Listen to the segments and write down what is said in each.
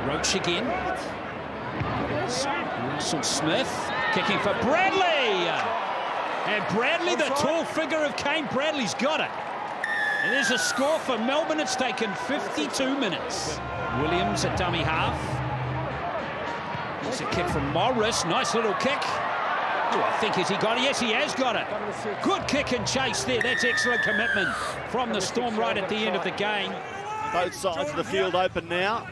Roach again. Russell Smith kicking for Bradley. And Bradley, the tall figure of Kane Bradley's got it. And there's a score for Melbourne. It's taken 52 minutes. Williams at dummy half. It's a kick from Morris. Nice little kick. Oh, I think, has he got it? Yes, he has got it. Good kick and chase there. That's excellent commitment from the Storm right at the end of the game. Both sides of the field open now.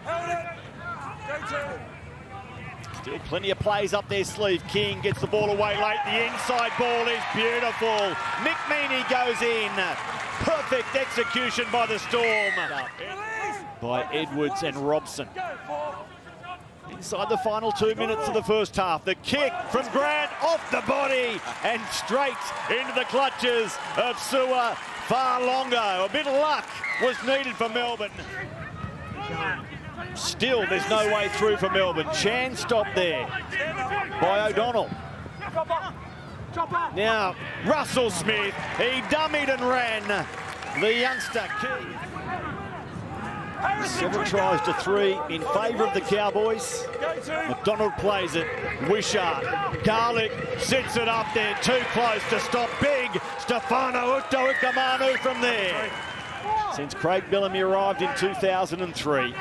Still plenty of plays up their sleeve. King gets the ball away late. The inside ball is beautiful. Nick Meaney goes in. Perfect execution by the Storm. By Edwards and Robson. Inside the final 2 minutes of the first half. The kick from Grant off the body and straight into the clutches of Sua Farlongo. A bit of luck was needed for Melbourne. Still, there's no way through for Melbourne. Chan stopped there by O'Donnell. Now, Russell Smith, he dummied and ran. The youngster, Key. 7 tries to 3 in favour of the Cowboys. McDonald plays it. Wishart. Garlic sits it up there. Too close to stop. Big Stefano Utoikamanu from there. Since Craig Bellamy arrived in 2003.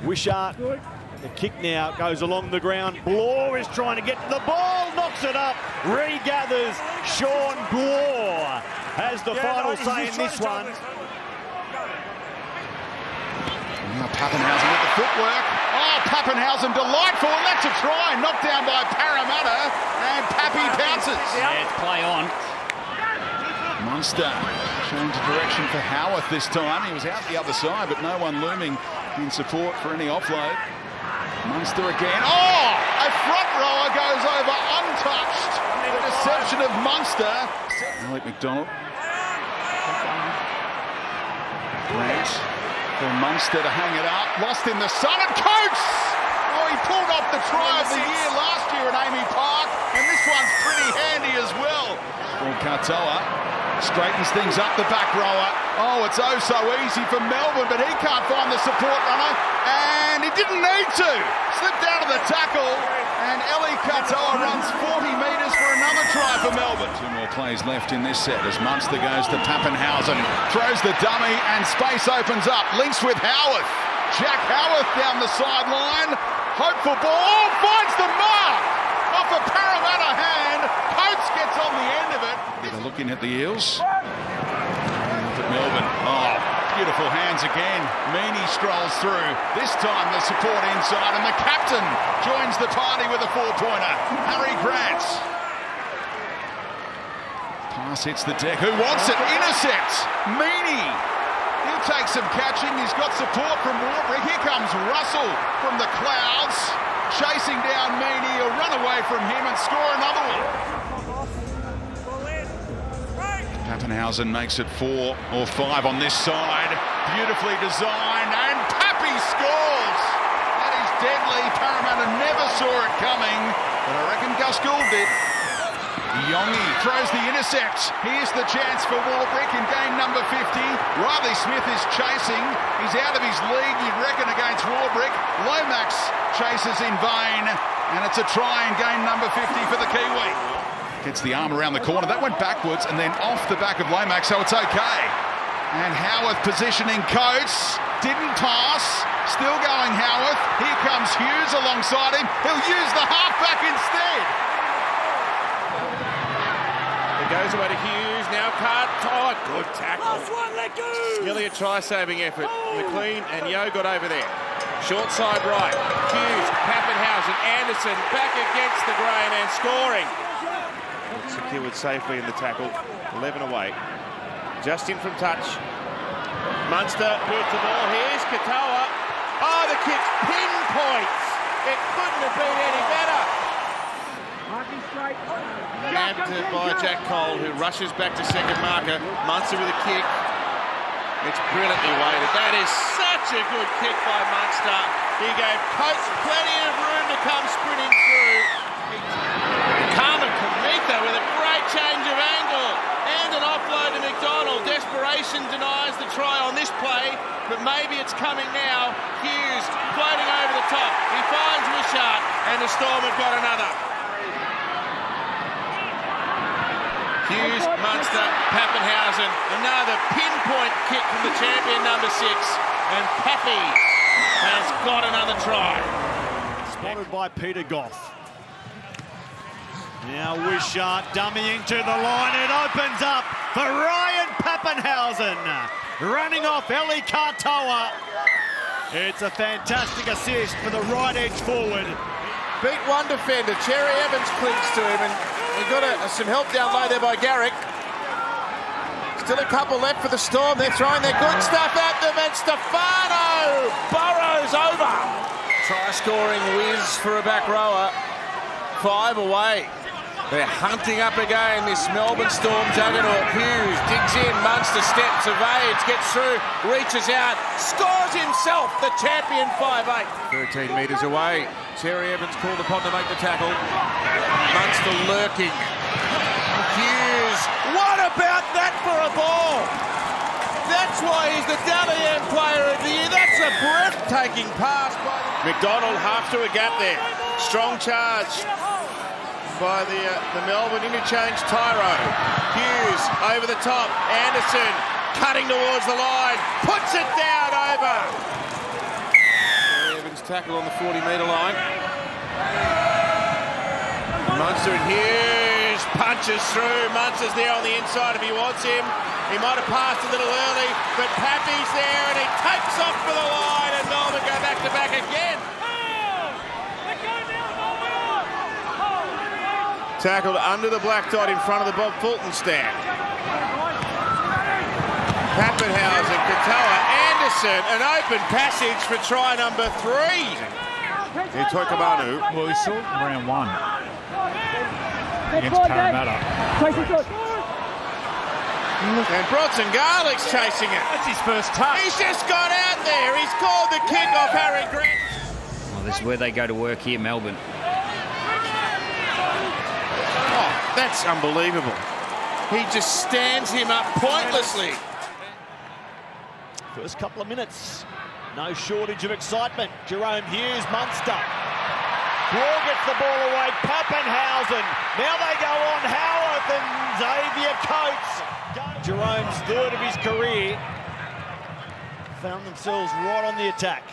Wishart, the kick now goes along the ground. Blore is trying to get to the ball. Knocks it up. Regathers. Sean Blore has the final say in this one. Pappenhausen with the footwork. Oh, Pappenhausen delightful. And that's a try. Knocked down by Parramatta. And Pappy pounces. Yeah, it's play on. Munster change of direction for Howarth this time. He was out the other side, but no one looming in support for any offload. Munster again. Oh! A front rower goes over untouched. The deception of Munster. Alec McDonald. Grant. For Munster to hang it up. Lost in the sun. And Coates! Oh, he pulled off the try of the year last year at Amy Park. And this one's pretty handy as well. For Katoa. Straightens things up the back rower. Oh, it's oh so easy for Melbourne, but he can't find the support runner. And he didn't need to. Slipped out of the tackle. And Eli Katoa runs 40 metres for another try for Melbourne. 2 more plays left in this set as Munster goes to Pappenhausen. Throws the dummy and space opens up. Links with Howarth. Jack Howarth down the sideline. Hopeful ball. Finds the mark. Off a Parramatta hand. Coates gets on the end of it. They're looking at the Eels. Look at Melbourne. Oh, beautiful hands again. Meaney strolls through. This time the support inside and the captain joins the party with a 4-pointer. Harry Grant. Pass hits the deck. Who wants it? Intercept. Meaney. He'll take some catching. He's got support from Warbrick. Here comes Russell from the clouds. Chasing down Meaney. He'll run away from him and score another one. Pappenhausen makes it 4 or 5 on this side. Beautifully designed, and Pappy scores! That is deadly. Parramatta never saw it coming, but I reckon Gus Gould did. Yongi throws the intercept. Here's the chance for Warbrick in game number 50. Riley Smith is chasing. He's out of his league, you'd reckon, against Warbrick. Lomax chases in vain, and it's a try in game number 50 for the Kiwi. Gets the arm around the corner. That went backwards and then off the back of Lomax, so it's okay. And Howarth positioning Coates. Didn't pass. Still going Howarth. Here comes Hughes alongside him. He'll use the halfback instead. It goes away to Hughes. Now cut. Oh, good tackle. Last one, let go. Nearly a try-saving effort. McLean and Yo got over there. Short side right. Hughes, Pappenhausen, Anderson back against the grain and scoring. Secured safely in the tackle. 11 away. Just in from touch. Munster with the ball. Here's Katoa. Oh, the kick's pinpoints. It couldn't have been any better. Nabbed by Jack Cole, who rushes back to second marker. Munster with a kick. It's brilliantly weighted. That is such a good kick by Munster. He gave Coates plenty of room to come sprinting through. Carmen Kamika with a great change of angle and an offload to McDonald. Desperation denies the try on this play, but maybe it's coming now. Hughes floating and the Storm have got another. Hughes, Munster, Pappenhausen, another pinpoint kick from the champion, number 6. And Pappy has got another try. Spotted by Peter Goff. Now Wishart dummying to the line. It opens up for Ryan Pappenhausen. Running off Eli Katoa. It's a fantastic assist for the right edge forward. Beat one defender. Cherry Evans clings to him, and he got some help down low there by Garrick. Still a couple left for the Storm. They're throwing their good stuff at them, and Stefano burrows over. Try-scoring whiz for a back rower. 5 away. They're hunting up again, this Melbourne Storm juggernaut. Hughes digs in, Munster steps, evades, gets through, reaches out, scores himself, the champion 5'8". 13 metres away. Cherry Evans called upon to make the tackle. Munster lurking. Hughes, what about that for a ball? That's why he's the Dally M Player of the Year. That's a breathtaking pass by McDonald, half to a gap there. Strong charge by the Melbourne interchange. Tyro. Hughes over the top. Anderson cutting towards the line. Puts it down over. Evans tackle on the 40-metre line. Munster and Hughes punches through. Munster's there on the inside if he wants him. He might have passed a little early, but Pappy's there and he takes off for the line, and Melbourne go back to back again. Tackled under the black dot in front of the Bob Fulton stand. Pappenhausen, Katoa, Anderson, an open passage for try number 3. Toikamanu. Well, we saw it in round 1 against Parramatta. And Bronson Garlick's chasing it. That's his first touch. He's just got out there. He's called the kick off Harry Grant. Well, this is where they go to work here, Melbourne. That's unbelievable. He just stands him up pointlessly. First couple of minutes, no shortage of excitement. Jerome Hughes, Munster. Bloor gets the ball away, Pappenhausen. Now they go on Howarth and Xavier Coates. Jerome's third of his career. Found themselves right on the attack.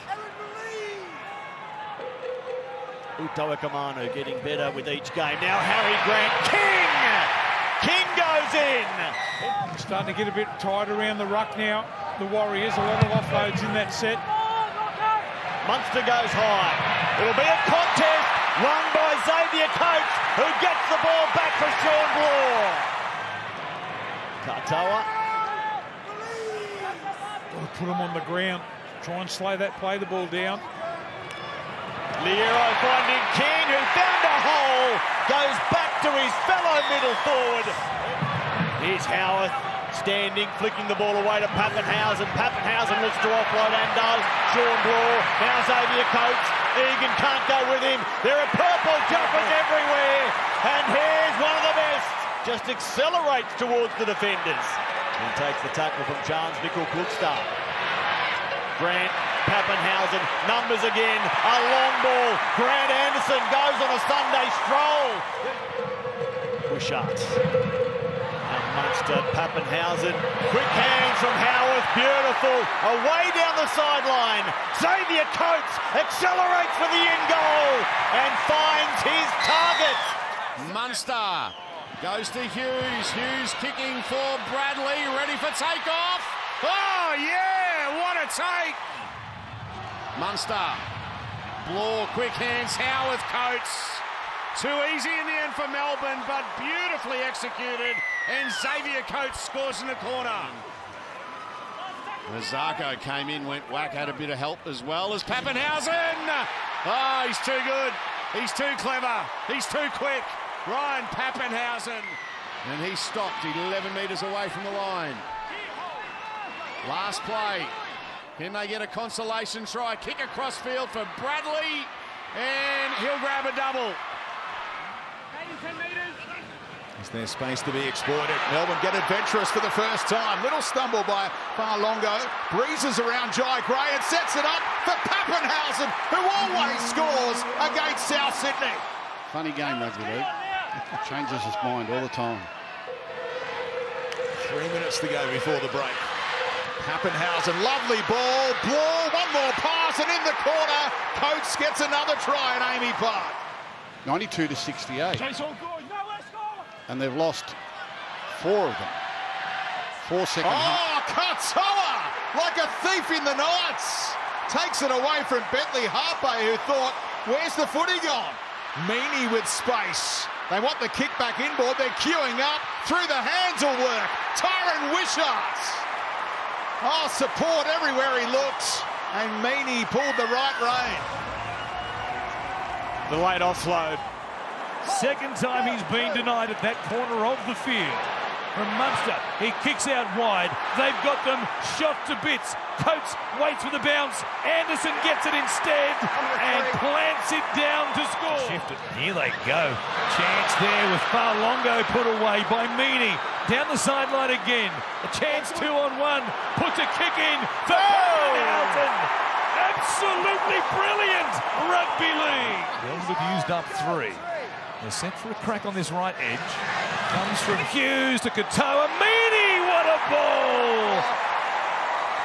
Toikamanu getting better with each game. Now Harry Grant, King goes in. Starting to get a bit tired around the ruck now. The Warriors, a lot of offloads in that set. Munster goes high. It'll be a contest won by Xavier Coates, who gets the ball back for Sean Bloor. Katoa. Put him on the ground. Try and slow that play the ball down. Liero finding King, who found a hole, goes back to his fellow middle forward. Here's Howarth standing, flicking the ball away to Pappenhausen. Pappenhausen looks to offload and does. Sean Bloor, now Xavier Coates. Egan can't go with him. There are purple jumpers everywhere. And here's one of the best. Just accelerates towards the defenders. And takes the tackle from Charles Nickel-Cookstar. Grant, Pappenhausen, numbers again, a long ball. Grant Anderson goes on a Sunday stroll. Wishart. Now Munster, Pappenhausen, quick hands from Howarth, beautiful. Away down the sideline. Xavier Coates accelerates for the end goal and finds his target. Munster goes to Hughes. Hughes kicking for Bradley, ready for takeoff. Oh, yeah, what a take. Munster, Bloor, quick hands, Howarth, Coates. Too easy in the end for Melbourne, but beautifully executed. And Xavier Coates scores in the corner. Zarko came in, went whack, had a bit of help as well as Pappenhausen. Oh, he's too good. He's too clever. He's too quick. Ryan Pappenhausen. And he stopped 11 metres away from the line. Last play. Can they get a consolation try? Kick across field for Bradley. And he'll grab a double. Is there space to be exploited? Melbourne get adventurous for the first time. Little stumble by Farlongo. Breezes around Jai Gray and sets it up for Pappenhausen, who always scores against South Sydney. Funny game, Rugby League. Changes his mind all the time. 3 minutes to go before the break. Pappenhausen, lovely ball. One more pass and in the corner. Coates gets another try at Amy Park. 92-68. And they've lost 4 of them. 4 second half. Katoa, like a thief in the nights. Takes it away from Bentley Harpe, who thought, where's the footy gone? Meany with space. They want the kick back inboard. They're queuing up. Through the hands will work. Tyron Wisharts. Oh, support everywhere he looks. And Meany pulled the right rein. The late offload. Second time he's been denied at that corner of the field. From Munster, he kicks out wide. They've got them shot to bits. Coates waits for the bounce. Anderson gets it instead and plants it down to score. Shifted. Here they go. Chance there with Farlongo put away by Meany. Down the sideline again. A chance 2-on-1. Puts a kick in for Pappenhausen. Absolutely brilliant rugby league. Melbourne have used up 3. They're set for a crack on this right edge. Comes from Hughes to Katoa. Meany, what a ball!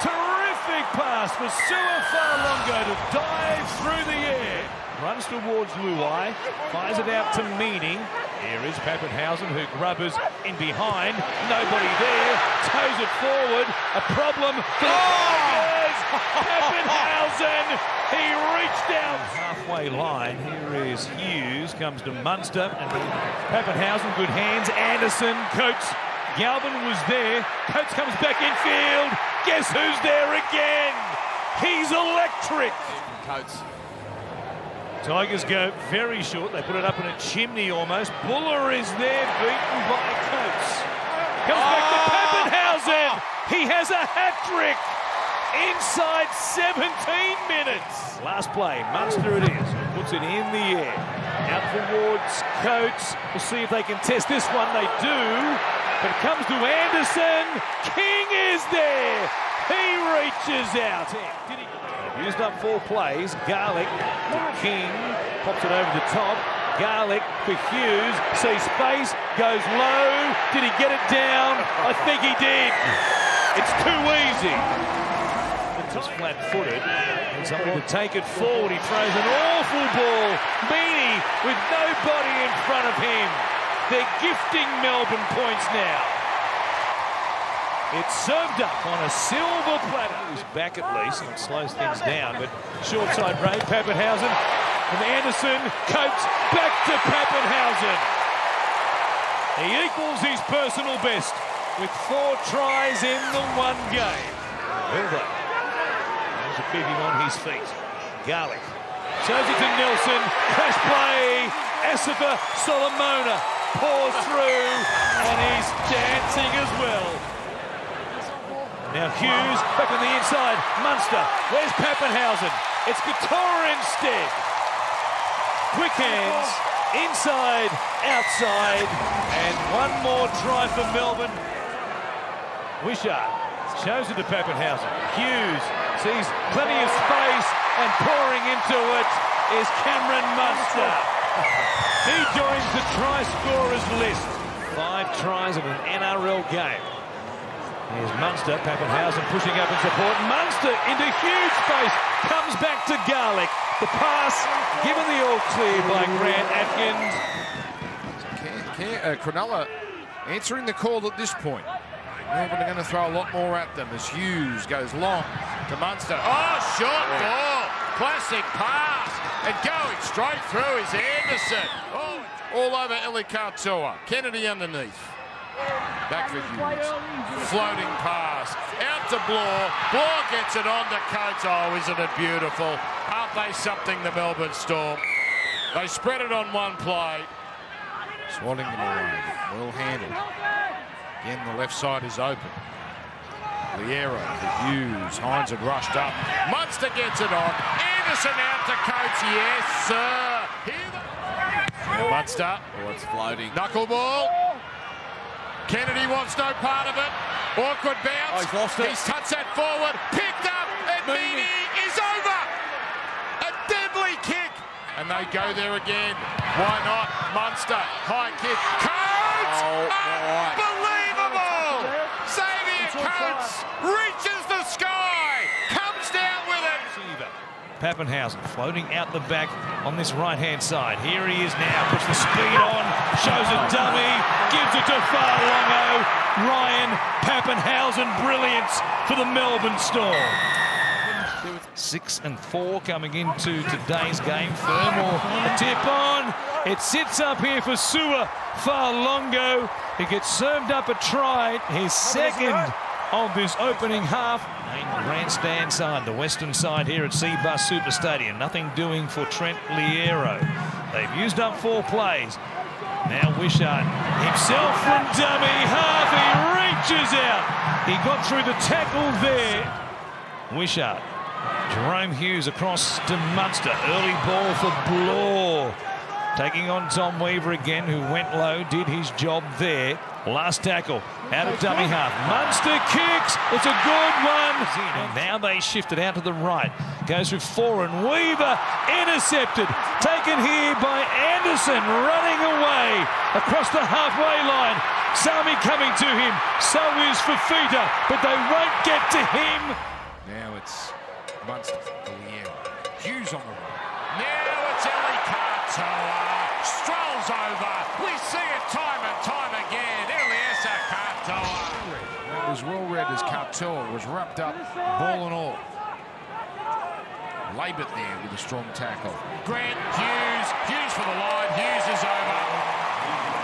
Terrific pass for Sua Farlongo to dive through the air. Runs towards Luai, fires it out to Meany. Here is Pappenhausen, who grubbers in behind. Nobody there. Toes it forward. A problem for the Tigers. Pappenhausen. He reached out. Halfway line. Here is Hughes. Comes to Munster. And Pappenhausen, good hands. Anderson, Coates. Galvin was there. Coates comes back infield. Guess who's there again? He's electric. Coates. Tigers go very short. They put it up in a chimney almost. Buller is there, beaten by Coates. Comes back to Pappenhausen. He has a hat-trick inside 17 minutes. Last play, Munster it is. Puts it in the air. Out towards Coates. We'll see if they can test this one. They do. But it comes to Anderson. King is there. He reaches out. Used up 4 plays. Garlick to King. Pops it over the top. Garlick for Hughes. Sees space. Goes low. Did he get it down? I think he did. It's too easy. Just flat-footed. And something to take it forward. He throws an awful ball. Meany with nobody in front of him. They're gifting Melbourne points now. It's served up on a silver platter. He's back at least and slows things down, but short side break, Pappenhausen from Anderson, Coates back to Pappenhausen. He equals his personal best with 4 tries in the one game. Wilbur, there's a biggie on his feet. Garlick shows it to Nelson, crash play, Asifa Solomona pours through and he's dancing as well. Now Hughes back on the inside. Munster. Where's Pappenhausen? It's Katoa instead. Quick hands. Inside, outside. And one more try for Melbourne. Wishart shows it to Pappenhausen. Hughes sees plenty of space and pouring into it is Cameron Munster. He joins the try scorers list. 5 tries in an NRL game. Here's Munster, Pappenhausen pushing up in support. Munster into huge space, comes back to Garlick. The pass given the all clear by Grant Atkins. Cronulla answering the call at this point. Melbourne are going to throw a lot more at them as Hughes goes long to Munster. Oh, short ball. Classic pass. And going straight through is Anderson. Oh, all over Eli Katoa. Kennedy underneath. Back for Hughes. Floating pass. Out to Blore. Blore gets it on to Coates. Oh, isn't it beautiful? Aren't they something, the Melbourne Storm? They spread it on one play. Swatting them away. Well handled. Again, the left side is open. Liero for Hughes. Hines had rushed up. Munster gets it on. Anderson out to Coates. Yes, sir. Munster. Oh, it's floating. Knuckleball. Kennedy wants no part of it. Awkward bounce. He's lost it. He's touched that forward. Picked up. And Meany is over. A deadly kick. And they go there again. Why not? Munster. High kick. Coates! Unbelievable! Xavier Coates reaches the sky. Comes down with it. Pappenhausen floating out the back on this right-hand side. Here he is now, puts the speed on, shows a dummy, gives it to Farlongo. Ryan Pappenhausen, brilliance for the Melbourne Storm. 6 and 4 coming into today's game. Fermor, a tip on. It sits up here for Sua Farlongo. He gets served up a try, his second of this opening half. Main grandstand side, the western side here at Seabus Super Stadium. Nothing doing for Trent Liero. They've used up 4 plays. Now Wishart himself from dummy half. He reaches out. He got through the tackle there. Wishart. Jerome Hughes across to Munster. Early ball for Blore. Taking on Tom Weaver again, who went low, did his job there. Last tackle, out of dummy half. Munster kicks, it's a good one. And now they shift it out to the right. Goes through Foran, Weaver, intercepted. Taken here by Anderson, running away across the halfway line. Sami coming to him, so is Fafita, but they won't get to him. Now it's Munster. Hughes on the right. Now it's Eli Katoa. Strolls over. We see it time and time again. Eliesa Katoa. That was well read as Katoa was wrapped up, ball and all. Laboured there with a strong tackle. Grant Hughes. Hughes for the line. Hughes is over.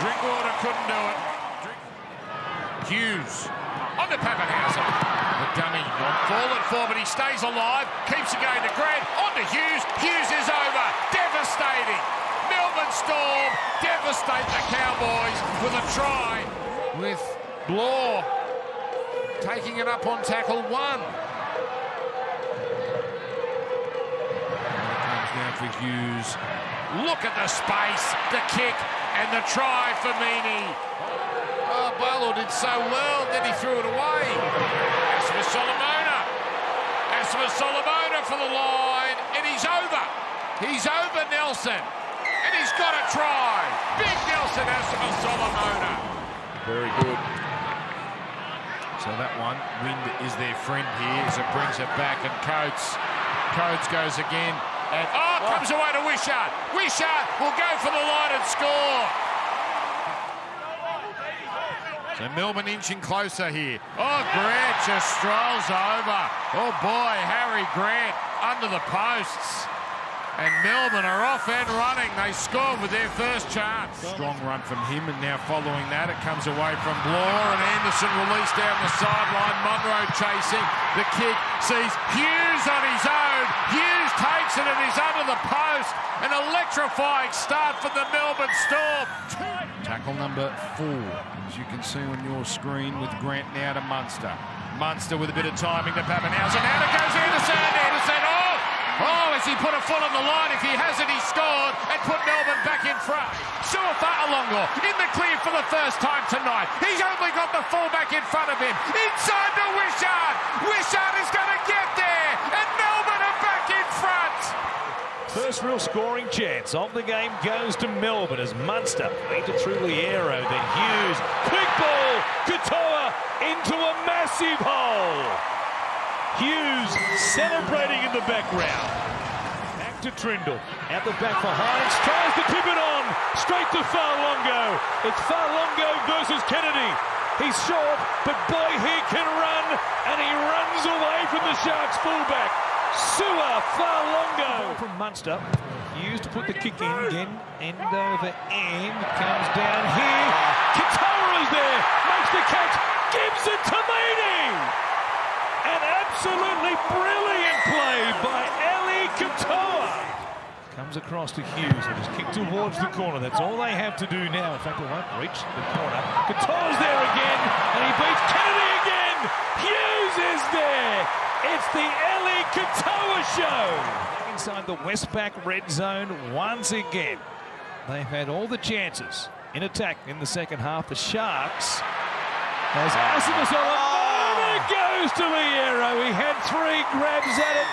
Drinkwater couldn't do it. Hughes. On to Pappenhausen. The dummy not fallen for, but he stays alive. Keeps it going to Grant. On to Hughes. Hughes is over. Devastating. Melbourne Storm devastate the Cowboys with a try, with Blore taking it up on tackle 1. Comes now for Hughes. Look at the space, the kick, and the try for Meany. Oh, Barlow did so well, then he threw it away. As for Solomona for the line, and he's over. He's over Nelson. And he's got a try. Big Nelson Solomona. Very good. So that one, wind is their friend here as it brings it back, and Coates goes again. And comes away to Wishart. Wishart will go for the line and score. So Melbourne inching closer here. Oh, Grant just strolls over. Oh boy, Harry Grant under the posts. And Melbourne are off and running. They scored with their first chance. Strong run from him, and now following that, it comes away from Blore, and Anderson released down the sideline. Munro chasing. The kick sees Hughes on his own. Hughes takes it and he's under the post. An electrifying start for the Melbourne Storm. Tackle number 4, as you can see on your screen, with Grant now to Munster. Munster with a bit of timing to Pappenhausen. Out it goes Anderson. Anderson, Oh, has he put a foot on the line? If he hasn't, he scored and put Melbourne back in front. Sua Farlongo in the clear for the first time tonight. He's only got the fullback in front of him. Inside to Wishart. Wishart is going to get there, and Melbourne are back in front. First real scoring chance of the game goes to Melbourne as Munster beat it through Liero, then Hughes. Quick ball, Katoa into a massive hole. Hughes celebrating in the background. Back to Trindle. Out the back for Hines. Tries to tip it on. Straight to Farlongo. It's Farlongo versus Kennedy. He's short, but boy, he can run. And he runs away from the Sharks fullback. Sua Farlongo from Munster. Hughes to put the kick in again. End over end. Comes down here. Katoa is there. Makes the catch. Gives it to Meany. An absolutely brilliant play by Eli Katoa. Comes across to Hughes and is kicked towards the corner. That's all they have to do now. In fact, it won't reach the corner. Katoa's there again, and he beats Kennedy again. Hughes is there. It's the Eli Katoa show. Inside the Westpac red zone once again. They've had all the chances in attack in the second half. The Sharks As Asimasola goes to Liero. He had 3 grabs at it.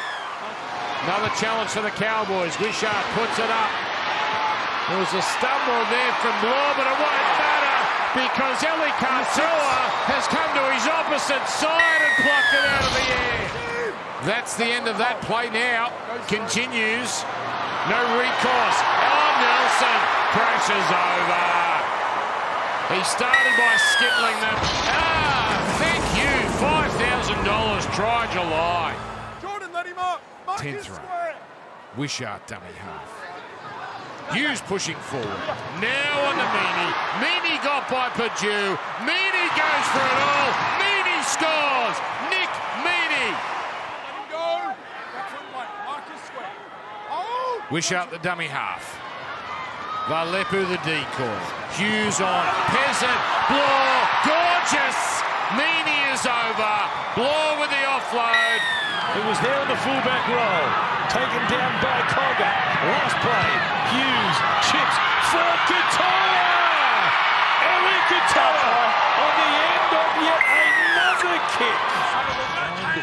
Another challenge for the Cowboys. Wishart puts it up. There was a stumble there from Law, but it won't matter because Eli Katoa has come to his opposite side and plucked it out of the air. That's the end of that play now. Continues. No recourse. Nelson crashes over. He started by skittling them. Thank you. $5,000 try July. Jordan, let him up. 10th run. Wishart dummy half. Hughes pushing forward. Now on the Meany. Meany got by Purdue. Meany goes for it all. Meany scores. Nick Meany. Wishart the dummy half. Valepu the decoy. Hughes on. Peasant. Bloor. Gorgeous. Meany is over. Bloor with the offload. He was there in the fullback role. Taken down by Cogger. Last play. Hughes chips for Katoa. Eli Katoa on the end of yet another kick.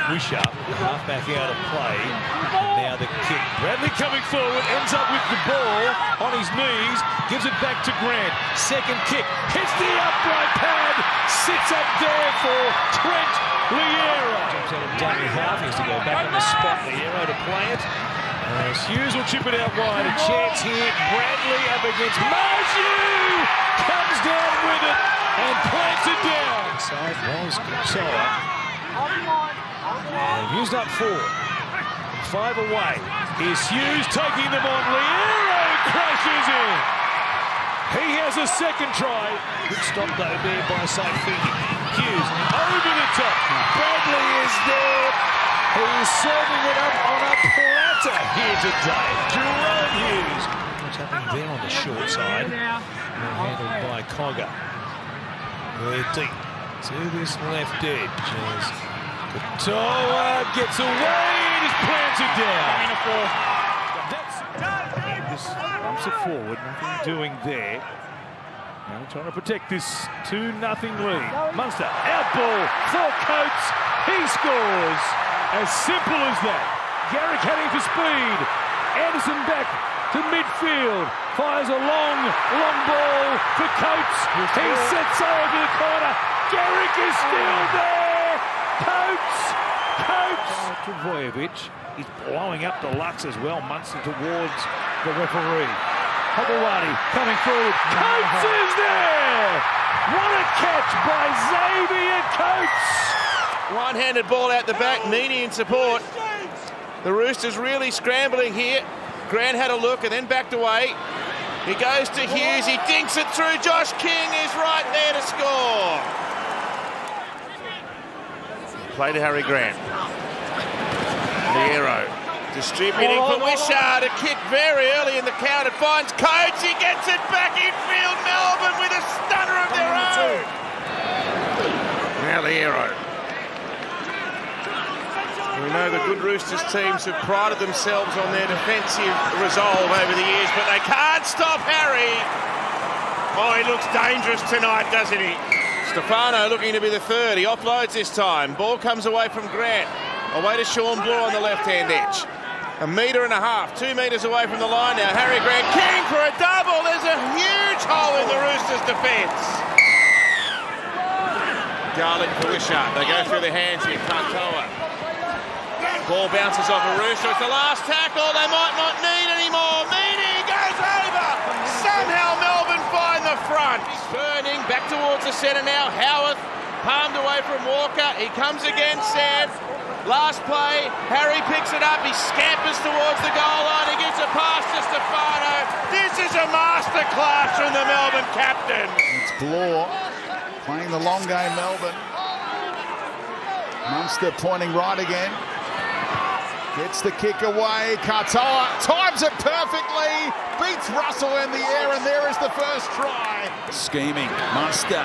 Wishart, halfback out of play. Now the kick. Bradley coming forward, ends up with the ball on his knees, gives it back to Grant. Second kick, hits the upright pad, sits up there for Trent Liero. Jumps out of dummy half, he has to go back on the spot. Liero to play it. As Hughes will chip it out wide. A chance here. Bradley up against Marju. Comes down with it and plants it down. Inside was Katoa. They've used up 4. 5 away. Here's Hughes taking them on. Liero crashes in. He has a second try. Good stop though there by Saifiti. Hughes over the top. Bradley is there. He's serving it up on a platter here today. Jerome Hughes. What's happening there on the short side? Handled by Cogger. They're deep to this left edge. As Katoa gets away and is planted down. This bumps it forward. Nothing doing there. Now trying to protect this 2-0 lead. Munster out ball for Coates. He scores. As simple as that. Garrick heading for speed. Anderson back to midfield. Fires a long ball for Coates. He sets over the corner. Garrick is still there. Coates. Travojevic. He's blowing up the Lux as well. Munster towards the referee. Hogawati coming forward. Coates is there. What a catch by Xavier Coates. One-handed ball out the back, Meany in support. The Roosters really scrambling here. Grant had a look and then backed away. He goes to Hughes, he dinks it through. Josh King is right there to score. Play to Harry Grant. Liero distributing for Wishart. A kick very early in the count. It finds Coates, he gets it back infield. Melbourne with a stunner of their own. Now Liero. We know the good Roosters teams have prided themselves on their defensive resolve over the years, but they can't stop Harry. Oh, he looks dangerous tonight, doesn't he? Stefano looking to be the third. He offloads this time. Ball comes away from Grant. Away to Sean Bloor on the left-hand edge. 1.5 meters, 2 metres away from the line now. Harry Grant, King for a double. There's a huge hole in the Roosters' defence. Garlic for Wishart. They go through the hands here. Katoa. Ball bounces off a Rooster. It's the last tackle. They might not need anymore. Meany goes over. Somehow Melbourne find the front. Burning back towards the centre now. Howarth palmed away from Walker. He comes again, Sam. Last play. Harry picks it up. He scampers towards the goal line. He gives a pass to Stefano. This is a masterclass from the Melbourne captain. It's Bloor playing the long game, Melbourne. Munster pointing right again. Gets the kick away. Katoa times it perfectly. Beats Russell in the air, and there is the first try. Scheming. Munster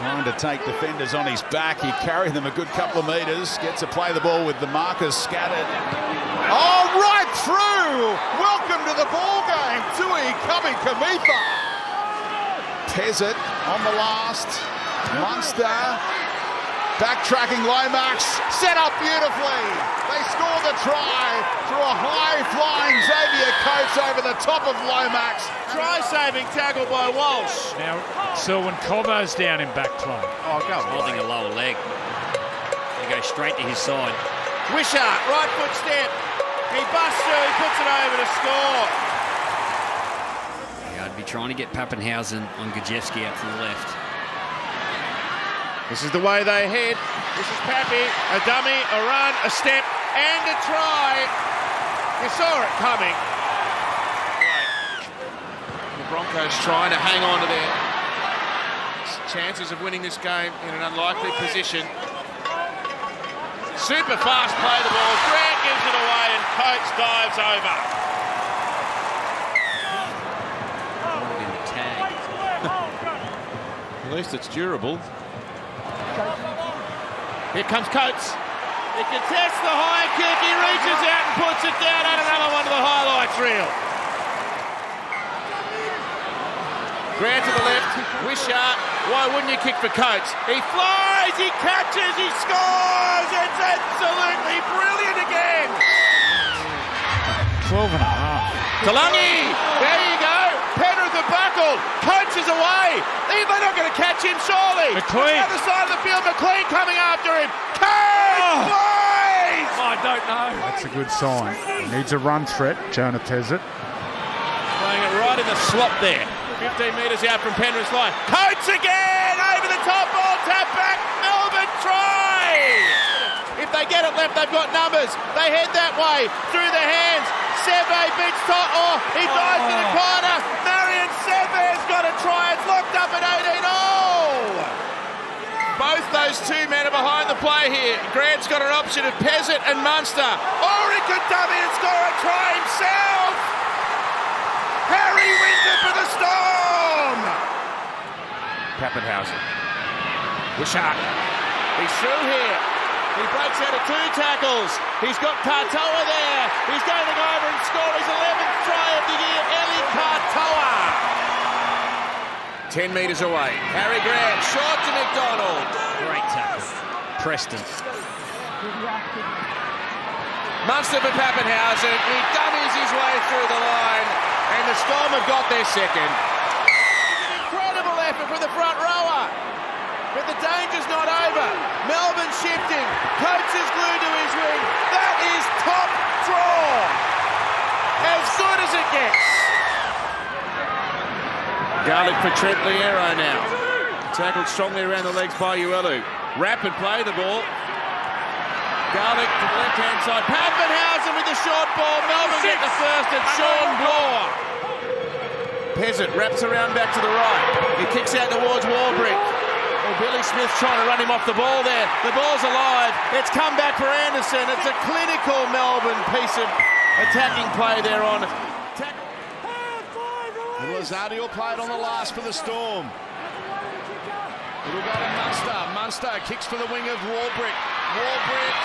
trying to take defenders on his back. He carried them a good couple of metres. Gets to play the ball with the markers scattered. Oh, right through. Welcome to the ball game. Tui Kamitha. Pezzett on the last. Munster backtracking Lomax, set up beautifully. They score the try through a high-flying Xavier Coates over the top of Lomax. Try-saving tackle by Walsh. Now, Selwyn Cobbo's down in back play. Oh, go Holding a lower leg. They go straight to his side. Wishart, right foot step. He busts through, he puts it over to score. Yeah, I'd be trying to get Pappenhausen on Gajewski out to the left. This is the way they head. This is Pappy, a dummy, a run, a step, and a try. You saw it coming. The Broncos trying to hang on to their chances of winning this game in an unlikely position. Super fast play the ball. Grant gives it away and Coates dives over. At least it's durable. Here comes Coates. He contests the high kick. He reaches out and puts it down on another one of the highlights reel. Grant to the left. Wishart. Why wouldn't you kick for Coates? He flies. He catches. He scores. It's absolutely brilliant again. 12 and a half. Talangi. There you go. Penrith are buckled. Coates is away. They're not going to catch him, surely. McLean. On the other side of the field, McLean coming after him. Coates flies! I don't know. That's a good sign. Needs a run threat, Jonah Pezzett. Playing it right in the slot there. 15 metres out from Penrith's line. Coates again! Over the top ball, tap back. Melbourne try! If they get it left, they've got numbers. They head that way. Through the hands. Seve beats Tot. Oh, he dives to the corner. Marion Seve's got a try. It's locked up at 18-0. Both those two men are behind the play here. Grant's got an option of Pezzett and Munster. Or he could dummy and score a try himself. Harry wins it for the Storm. Pappenhausen. Wishart. He's through here. He breaks out of two tackles. He's got Katoa there. He's going to go over and score his 11th try of the year. Eli Katoa. 10 metres away. Harry Grant, short to McDonald. Great tackle. Preston. Munster for Pappenhausen. He dummies his way through the line. And the Storm have got their second. Incredible effort from the front rower. But the danger's not over. Melbourne shifting. Coates is glued to his wing. That is top draw. As good as it gets. Garlic for Trent Liero now. Tackled strongly around the legs by Uelu. Rapid play the ball. Garlic to the left-hand side. Pappenhausen with the short ball. Melbourne get the first at Sean Bloor. Pezzett wraps around back to the right. He kicks out towards Warbrick. Well, Billy Smith trying to run him off the ball there. The ball's alive. It's come back for Anderson. It's a clinical Melbourne piece of attacking play there on. And Lazardi will play it on the last for the Storm. It'll go to Munster. Munster kicks for the wing of Warbrick. Warbrick.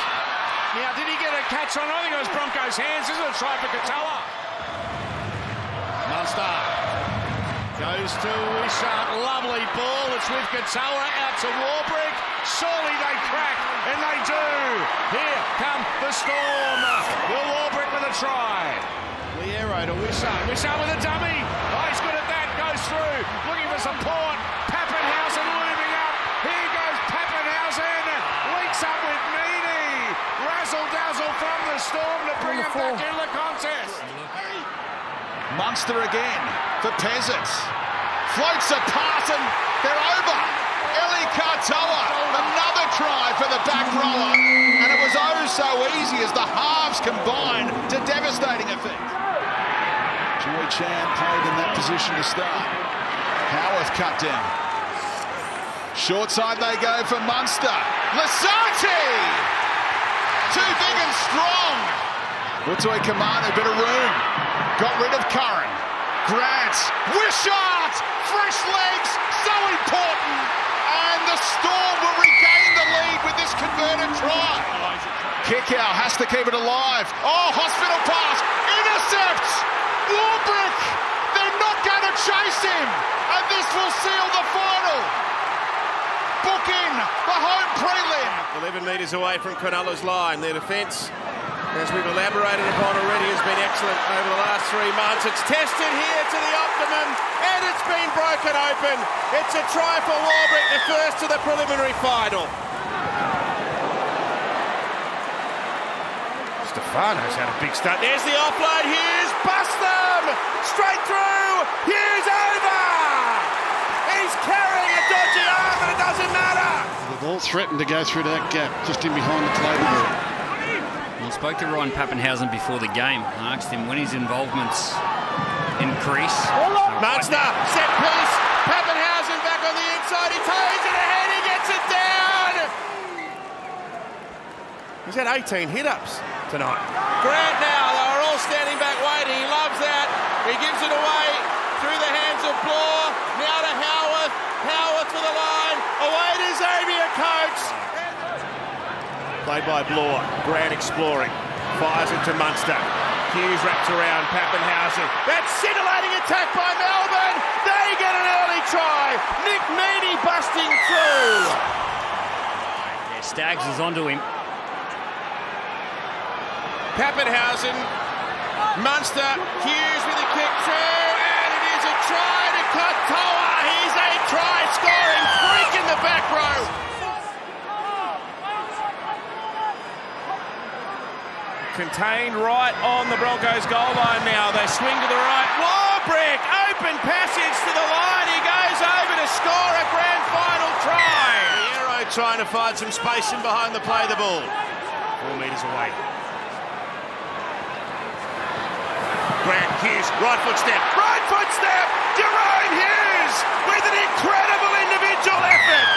Now, did he get a catch on? I think it was Broncos' hands. This is a try for Katoa. Munster goes to Wishart. Lovely ball. It's with Katoa out to Warbrick. Surely they crack, and they do. Here come the Storm. Will Warbrick with a try. Liero to Wishart. Wishart with a dummy. Oh, he's good at that. Goes through. Looking for support. Pappenhausen looming up. Here goes Pappenhausen. Leaks up with Meany. Razzle-dazzle from the Storm to bring him back into the contest. Munster again for Pezzett. Floats a pass and they're over. Eli Katoa, another try for the back rower. And it was oh so easy as the halves combined to devastating effect. Joy Chan played in that position to start. Howarth cut down. Short side they go for Munster. Lasati! Too big and strong. Utoi Kamanu, bit of room. Got rid of Curran. Grant. Wishart! Fresh legs, so important. And the Storm will regain the lead with this converted try. Kickout has to keep it alive. Oh, hospital pass. Intercept! Warbrick! They're not going to chase him. And this will seal the final. 11 metres away from Cronulla's line. Their defence, as we've elaborated upon already, has been excellent over the last 3 months. It's tested here to the optimum, and it's been broken open. It's a try for Warbrick, the first of the preliminary final. Stefano's had a big start. There's the offload. Hughes bust them straight through. Hughes over. He's carrying a dodgy arm, but it doesn't matter. They've all threatened to go through that gap, just in behind the table. I spoke to Ryan Pappenhausen before the game. I asked him when his involvements increase. Munster, set piece. Pappenhausen back on the inside. He toes it ahead. He gets it down. He's had 18 hit-ups tonight. Grant now. They were all standing back waiting. He loves that. He gives it away through the hands of Bloor. Now to Howarth. Howarth for the line. Away to Xavier Coates. Played by Bloor. Grant exploring. Fires it to Munster. Hughes wraps around Pappenhausen. That scintillating attack by Melbourne. They get an early try. Nick Meaney busting through. Yeah, Staggs is onto him. Pappenhausen. Munster. Hughes with a kick through. And it is a try to Katoa. He's a try scoring freak in the back row. Contained right on the Broncos goal line now. They swing to the right. Warbrick, open passage to the line. He goes over to score a grand final try. Piero trying to find some space in behind the play the ball. 4 metres away. Grant Hughes, right foot step. Right foot step! Jerome Hughes with an incredible individual effort.